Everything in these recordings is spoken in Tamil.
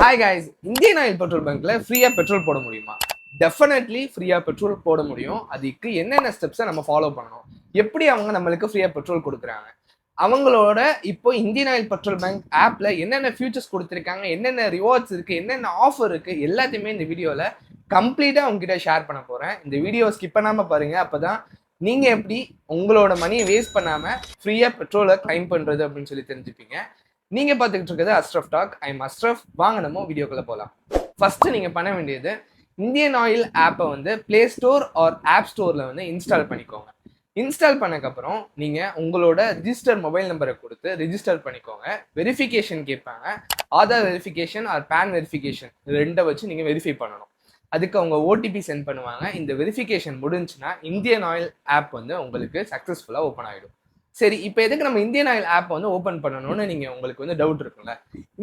Hi guys, Indian Oil petrol பங்க்ல ஃப்ரீயா பெட்ரோல் போட முடியுமா? டெஃபினெட்லி ஃப்ரீயா பெட்ரோல் போட முடியும். அதுக்கு என்னென்ன ஸ்டெப்ஸை நம்ம ஃபாலோ பண்ணணும், எப்படி அவங்க நம்மளுக்கு ஃப்ரீயா பெட்ரோல் கொடுக்குறாங்க, அவங்களோட இப்போ இந்தியன் ஆயில் பெட்ரோல் பங்க் ஆப்ல என்னென்ன ஃபியூச்சர்ஸ் கொடுத்துருக்காங்க, என்னென்ன ரிவார்ட்ஸ் இருக்கு, என்னென்ன ஆஃபர் இருக்கு, எல்லாத்தையுமே இந்த வீடியோல கம்ப்ளீட்டா உங்ககிட்ட ஷேர் பண்ண போறேன். இந்த வீடியோ ஸ்கிப் பண்ணாம பாருங்க. அப்பதான் நீங்க எப்படி உங்களோட மணியை வேஸ்ட் பண்ணாம ஃப்ரீயா பெட்ரோலை கிளைம் பண்றது அப்படின்னு சொல்லி தெரிஞ்சுப்பீங்க. நீங்க பார்த்துக்கிட்டு இருக்கிறது அஸ்ரஃப் டாக். ஐம் அஸ்ரஃப். வாங்க நம்ம வீடியோக்குள்ள போகலாம். ஃபர்ஸ்ட் நீங்க பண்ண வேண்டியது, இந்தியன் ஆயில் ஆப்பை வந்து பிளே ஸ்டோர் ஆர் ஆப் ஸ்டோர்ல வந்து இன்ஸ்டால் பண்ணிக்கோங்க. இன்ஸ்டால் பண்ணக்கப்புறம் நீங்க உங்களோட ரிஜிஸ்டர் மொபைல் நம்பரை கொடுத்து ரிஜிஸ்டர் பண்ணிக்கோங்க. வெரிஃபிகேஷன் கேட்பாங்க. Aadhaar verification or PAN verification ரெண்டை வச்சு நீங்க வெரிஃபை பண்ணணும். அதுக்கு அவங்க ஓடிபி சென்ட் பண்ணுவாங்க. இந்த வெரிஃபிகேஷன் முடிஞ்சுன்னா இந்தியன் ஆயில் ஆப் வந்து உங்களுக்கு சக்ஸஸ்ஃபுல்லாக ஓப்பன் ஆகிடும். சரி, இப்போ எதுக்கு நம்ம இந்தியன் ஆயில் ஆப் வந்து ஓப்பன் பண்ணணும்னு நீங்கள் உங்களுக்கு வந்து டவுட் இருக்குல்ல.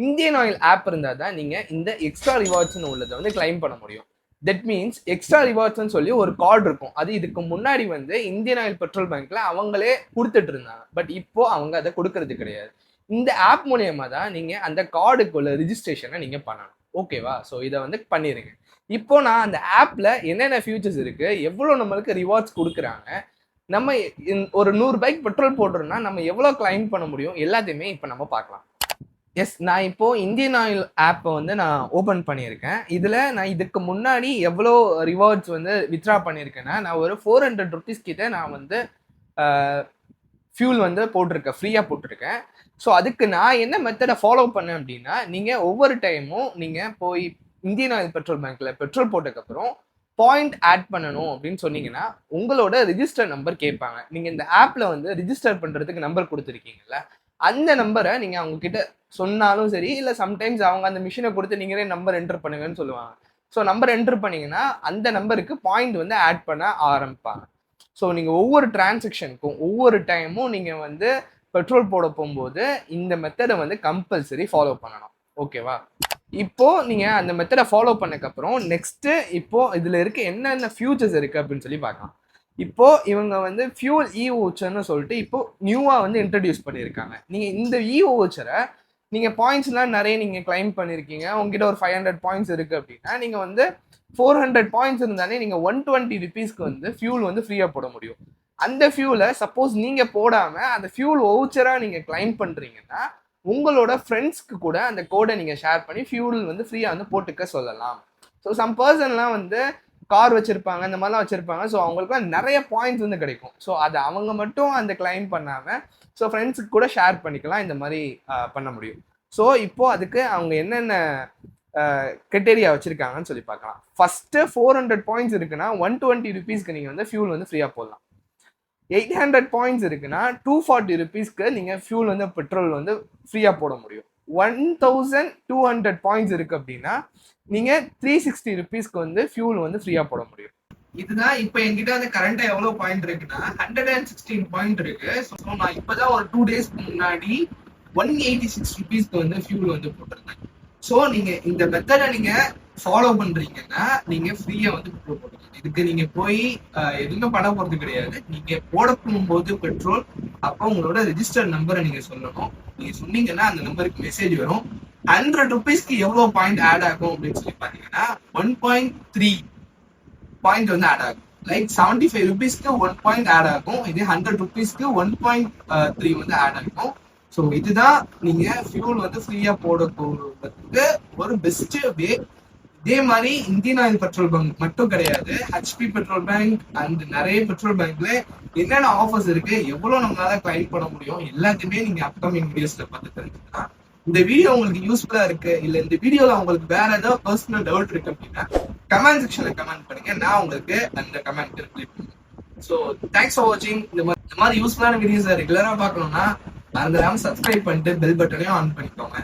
இந்தியன் ஆயில் ஆப் இருந்தால் தான் நீங்கள் இந்த எக்ஸ்ட்ரா ரிவார்ட்ஸ்னு உள்ளதை வந்து கிளைம் பண்ண முடியும். தட் மீன்ஸ் எக்ஸ்ட்ரா ரிவார்ட்ஸ்னு சொல்லி ஒரு கார்டு இருக்கும். அது இதுக்கு முன்னாடி வந்து இந்தியன் ஆயில் பெட்ரோல் பங்க்ல அவங்களே கொடுத்துட்டு இருந்தாங்க. பட் இப்போ அவங்க அதை கொடுக்கறது கிடையாது. இந்த ஆப் மூலியமா தான் நீங்கள் அந்த கார்டுக்குள்ள ரிஜிஸ்ட்ரேஷனை நீங்கள் பண்ணணும். ஓகேவா? ஸோ இதை வந்து பண்ணிடுங்க. இப்போ நான் அந்த ஆப்ல என்னென்ன ஃபியூச்சர்ஸ் இருக்கு, எவ்வளோ நம்மளுக்கு ரிவார்ட்ஸ் கொடுக்குறாங்க, நம்ம ஒரு 100 பைக் பெட்ரோல் போடுறோம்னா நம்ம எவ்வளோ கிளைம் பண்ண முடியும், எல்லாத்தையுமே இப்போ நம்ம பார்க்கலாம். எஸ், நான் இப்போ இந்தியன் ஆயில் ஆப்பை வந்து நான் ஓப்பன் பண்ணியிருக்கேன். இதில் நான் இதுக்கு முன்னாடி எவ்வளோ ரிவார்ட்ஸ் வந்து வித்ரா பண்ணியிருக்கேன்னா, நான் ஒரு 400 ருபீஸ் கிட்ட நான் வந்து ஃபியூல் வந்து போட்டிருக்கேன், ஃப்ரீயாக போட்டிருக்கேன். ஸோ அதுக்கு நான் என்ன மெத்தடை ஃபாலோ பண்ணேன் அப்படின்னா, நீங்கள் ஒவ்வொரு டைமும் நீங்கள் போய் இந்தியன் ஆயில் பெட்ரோல் பங்க்ல பெட்ரோல் போட்டதுக்கப்புறம் பாயிண்ட் ஆட் பண்ணணும் அப்படின்னு சொன்னீங்கன்னா உங்களோட ரிஜிஸ்டர் நம்பர் கேட்பாங்க. நீங்கள் இந்த ஆப்பில் வந்து ரிஜிஸ்டர் பண்ணுறதுக்கு நம்பர் கொடுத்துருக்கீங்கல்ல, அந்த நம்பரை நீங்கள் அவங்க கிட்ட சொன்னாலும் சரி, இல்லை சம்டைம்ஸ் அவங்க அந்த மிஷினை கொடுத்து நீங்களே நம்பர் என்டர் பண்ணுங்கன்னு சொல்லுவாங்க. ஸோ நம்பர் என்டர் பண்ணீங்கன்னா அந்த நம்பருக்கு பாயிண்ட் வந்து ஆட் பண்ண ஆரம்பிப்பாங்க. ஸோ நீங்கள் ஒவ்வொரு டிரான்சாக்ஷனுக்கும் ஒவ்வொரு டைமும் நீங்கள் வந்து பெட்ரோல் போட போகும்போது இந்த மெத்தடை வந்து கம்பல்சரி ஃபாலோ பண்ணணும். ஓகேவா? இப்போ நீங்க அந்த மெத்தடை ஃபாலோ பண்ணக்கப்புறம் நெக்ஸ்ட் இப்போ இதுல இருக்க என்னென்ன ஃபியூச்சர்ஸ் இருக்கு அப்படின்னு சொல்லி பார்க்கலாம். இப்போ இவங்க வந்து ஃபியூல் இ வவுச்சர்னு சொல்லிட்டு இப்போ நியூவா வந்து இன்ட்ரடியூஸ் பண்ணியிருக்காங்க. நீங்க இந்த இ வவுச்சரை நீங்க பாயிண்ட்ஸ்லாம் நிறைய நீங்க கிளைம் பண்ணிருக்கீங்க, உங்ககிட்ட ஒரு 500 பாயிண்ட்ஸ் இருக்கு அப்படின்னா நீங்க வந்து 400 பாயிண்ட்ஸ் இருந்தாலே நீங்க 120 ருபீஸ்க்கு வந்து ஃபியூல் வந்து ஃப்ரீயா போட முடியும். அந்த ஃபியூலை சப்போஸ் நீங்க போடாம அந்த ஃபியூல் வவுச்சரா நீங்க கிளைம் பண்றீங்கன்னா உங்களோட ஃப்ரெண்ட்ஸ்க்கு கூட அந்த கோடை நீங்கள் ஷேர் பண்ணி ஃபியூல் வந்து ஃப்ரீயாக வந்து போட்டுக்க சொல்லலாம். ஸோ சம் பர்சன்லாம் வந்து கார் வச்சுருப்பாங்க, இந்த மாதிரிலாம் வச்சுருப்பாங்க. ஸோ அவங்களுக்குலாம் நிறைய பாயிண்ட்ஸ் வந்து கிடைக்கும். ஸோ அதை அவங்க மட்டும் அந்த கிளைம் பண்ணாமல் ஸோ ஃப்ரெண்ட்ஸுக்கு கூட ஷேர் பண்ணிக்கலாம். இந்த மாதிரி பண்ண முடியும். ஸோ இப்போது அதுக்கு அவங்க என்னென்ன கிரைட்டீரியா வச்சுருக்காங்கன்னு சொல்லி பார்க்கலாம். ஃபஸ்ட்டு 400 பாயிண்ட்ஸ் இருக்குன்னா 120 ருபீஸ்க்கு நீங்கள் வந்து ஃபியூல் வந்து ஃப்ரீயாக போடலாம். 800 பாயிண்ட்ஸ் இருக்குன்னா 240 ருபீஸ்க்கு நீங்கள் ஃபியூல் வந்து பெட்ரோல் வந்து ஃப்ரீயாக போட முடியும். 1200 பாயிண்ட்ஸ் இருக்கு அப்படின்னா நீங்கள் 360 ருபீஸ்க்கு வந்து ஃபியூல் வந்து ஃப்ரீயாக போட முடியும். இதுதான் இப்போ என்கிட்ட வந்து கரண்டா எவ்வளோ பாயிண்ட் இருக்குன்னா 116 பாயிண்ட் இருக்கு. ஸோ நான் இப்போதான் ஒரு 2 டேஸ்க்கு முன்னாடி 186 ருபீஸ்க்கு வந்து ஃபியூல் வந்து போட்டிருந்தேன். ஸோ நீங்க இந்த மெத்தடை நீங்க ஃபாலோ பண்றீங்கன்னா நீங்க ஃப்ரீயா வந்து பெட்ரோல் போடுங்க. இதுக்கு நீங்க போய் எதுவுமே பண்ண போறது கிடையாது. நீங்க போட போகும்போது பெட்ரோல் அப்போ உங்களோட ரெஜிஸ்டர் நம்பரை நீங்க சொல்லணும். நீங்க சொன்னீங்கன்னா அந்த நம்பருக்கு மெசேஜ் வரும். 100 ருபீஸ்க்கு எவ்வளவு பாயிண்ட் ஆட் ஆகும் அப்படின்னு சொல்லி பாத்தீங்கன்னா 1.3 பாயிண்ட் வந்து ஆட் ஆகும். லைக் 75 ருபீஸ்க்கு 1 பாயிண்ட் ஆட் ஆகும். இதே 100 ருபீஸ்க்கு 1.3 வந்து ஆட் ஆகும். ஸோ இதுதான் நீங்க ஃபியூல் வந்து ஃப்ரீயா போட போறதுக்கு ஒரு பெஸ்ட் வே. இதே மாதிரி இந்தியன் ஆயில் பெட்ரோல் பங்க் மட்டும் கிடையாது, ஹெச்பி பெட்ரோல் பங்க் அண்ட் நிறைய பெட்ரோல் பங்க்ல என்னென்ன ஆஃபர்ஸ் இருக்கு, எவ்வளவு நம்மளால கிளைம் பண்ண முடியும், எல்லாத்தையுமே நீங்க அப்கமிங் வீடியோஸ்ல பார்த்து தெரிஞ்சுக்கலாம். இந்த வீடியோ உங்களுக்கு யூஸ்ஃபுல்லா இருக்கு, இல்ல இந்த வீடியோல உங்களுக்கு வேற ஏதாவது பர்சனல் டவுட் இருக்கு அப்படின்னா கமெண்ட் செக்ஷன்ல கமெண்ட் பண்ணுங்க. நான் உங்களுக்கு அந்த கமெண்ட் ரிப்ளை பண்ணுவேன். ஸோ தேங்க்ஸ் ஃபார் வாட்சிங். இந்த மாதிரி யூஸ்ஃபுல்லான வீடியோஸ் ரெகுலரா பார்க்கணும்னா மறந்துடாம சப்ஸ்கிரைப் பண்ணிட்டு பெல் பட்டனையும் ஆன் பண்ணிக்கோங்க.